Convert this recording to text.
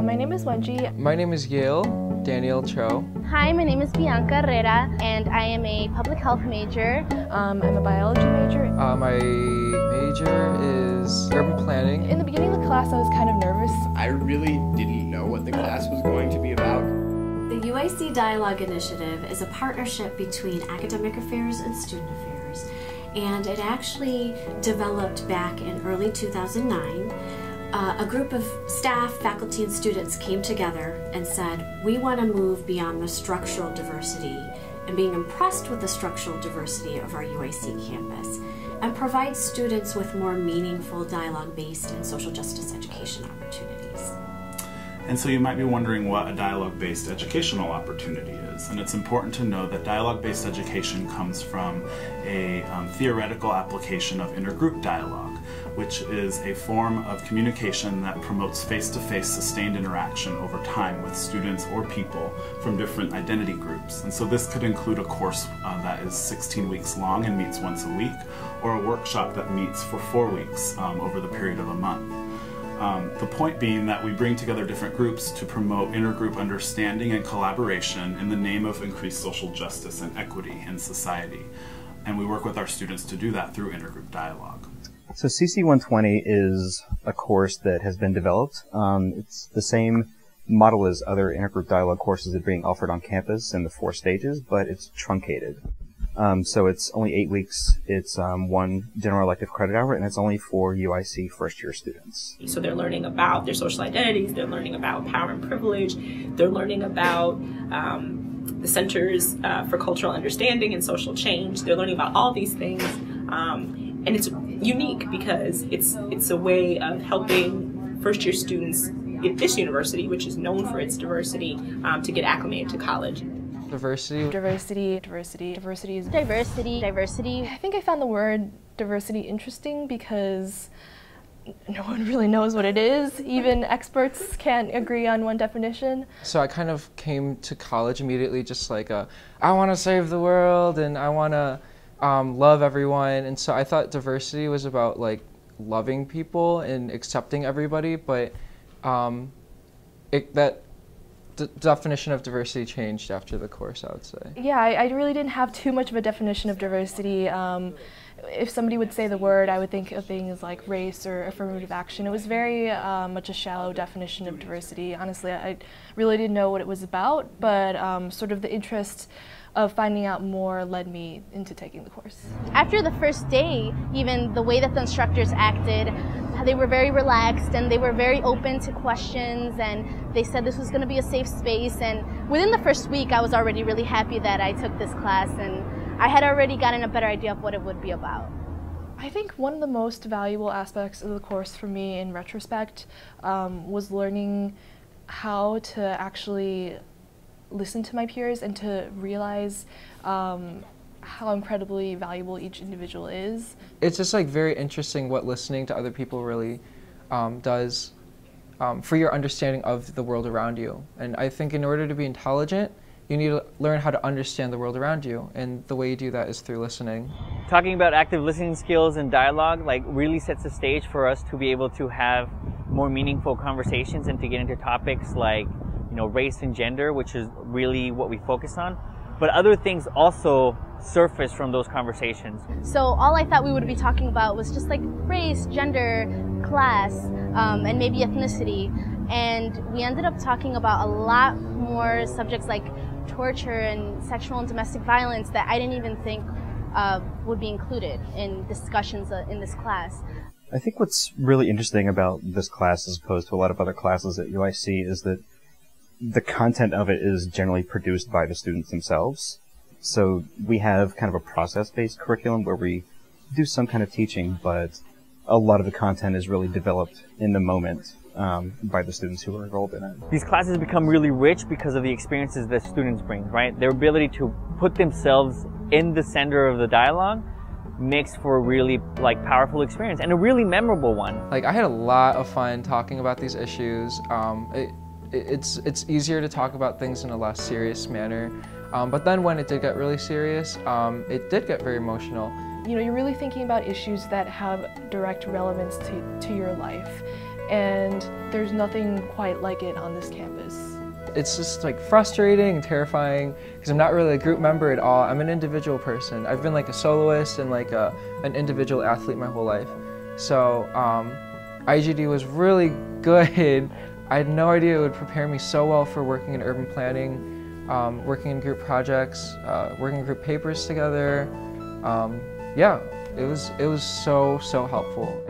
My name is Wenji. My name is Yale, Daniel Cho. Hi, my name is Bianca Herrera, and I am a public health major. I'm a biology major. My major is urban planning. In the beginning of the class, I was kind of nervous. I really didn't know what the class was going to be about. The UIC Dialogue Initiative is a partnership between academic affairs and student affairs, and it actually developed back in early 2009. A group of staff, faculty, and students came together and said, we want to move beyond the structural diversity and being impressed with the structural diversity of our UIC campus and provide students with more meaningful dialogue-based and social justice education opportunities. And so you might be wondering what a dialogue-based educational opportunity is. And it's important to know that dialogue-based education comes from a theoretical application of intergroup dialogue, which is a form of communication that promotes face-to-face sustained interaction over time with students or people from different identity groups. And so this could include a course that is 16 weeks long and meets once a week, or a workshop that meets for 4 weeks over the period of a month. The point being that we bring together different groups to promote intergroup understanding and collaboration in the name of increased social justice and equity in society. And we work with our students to do that through intergroup dialogue. So CC120 is a course that has been developed. It's the same model as other intergroup dialogue courses that are being offered on campus in the 4 stages, but it's truncated. So it's only 8 weeks, it's 1 general elective credit hour, and it's only for UIC first-year students. So they're learning about their social identities, they're learning about power and privilege, they're learning about the Centers for Cultural Understanding and Social Change, they're learning about all these things, and it's unique because it's a way of helping first-year students at this university, which is known for its diversity, to get acclimated to college. Diversity is Diversity. I think I found the word diversity interesting because no one really knows what it is. Even experts can't agree on one definition. So I kind of came to college immediately just like I want to save the world and I want to love everyone. And so I thought diversity was about like loving people and accepting everybody, but the definition of diversity changed after the course, I would say. Yeah, I really didn't have too much of a definition of diversity. If somebody would say the word, I would think of things like race or affirmative action. It was very much a shallow definition of diversity. Honestly, I really didn't know what it was about, but sort of the interest of finding out more led me into taking the course. After the first day, even the way that the instructors acted, they were very relaxed and they were very open to questions, and they said this was going to be a safe space. And within the first week, I was already really happy that I took this class, and I had already gotten a better idea of what it would be about. I think one of the most valuable aspects of the course for me in retrospect was learning how to actually listen to my peers and to realize how incredibly valuable each individual is. It's just like very interesting what listening to other people really does for your understanding of the world around you. And I think in order to be intelligent, you need to learn how to understand the world around you, and the way you do that is through listening. Talking about active listening skills and dialogue like really sets the stage for us to be able to have more meaningful conversations and to get into topics like race and gender, which is really what we focus on. But other things also surface from those conversations. So all I thought we would be talking about was just like race, gender, class, and maybe ethnicity. And we ended up talking about a lot more subjects like torture and sexual and domestic violence that I didn't even think would be included in discussions in this class. I think what's really interesting about this class as opposed to a lot of other classes at UIC is that the content of it is generally produced by the students themselves. So we have kind of a process-based curriculum where we do some kind of teaching, but a lot of the content is really developed in the moment by the students who are enrolled in it. These classes become really rich because of the experiences that students bring, right? Their ability to put themselves in the center of the dialogue makes for a really powerful experience and a really memorable one. Like I had a lot of fun talking about these issues. It's easier to talk about things in a less serious manner, but then when it did get really serious, it did get very emotional. You're really thinking about issues that have direct relevance to your life, and there's nothing quite like it on this campus. It's just like frustrating and terrifying because I'm not really a group member at all. I'm an individual person. I've been like a soloist and like an individual athlete my whole life. So IGD was really good. I had no idea it would prepare me so well for working in urban planning, working in group projects, working in group papers together. Yeah, it was so helpful.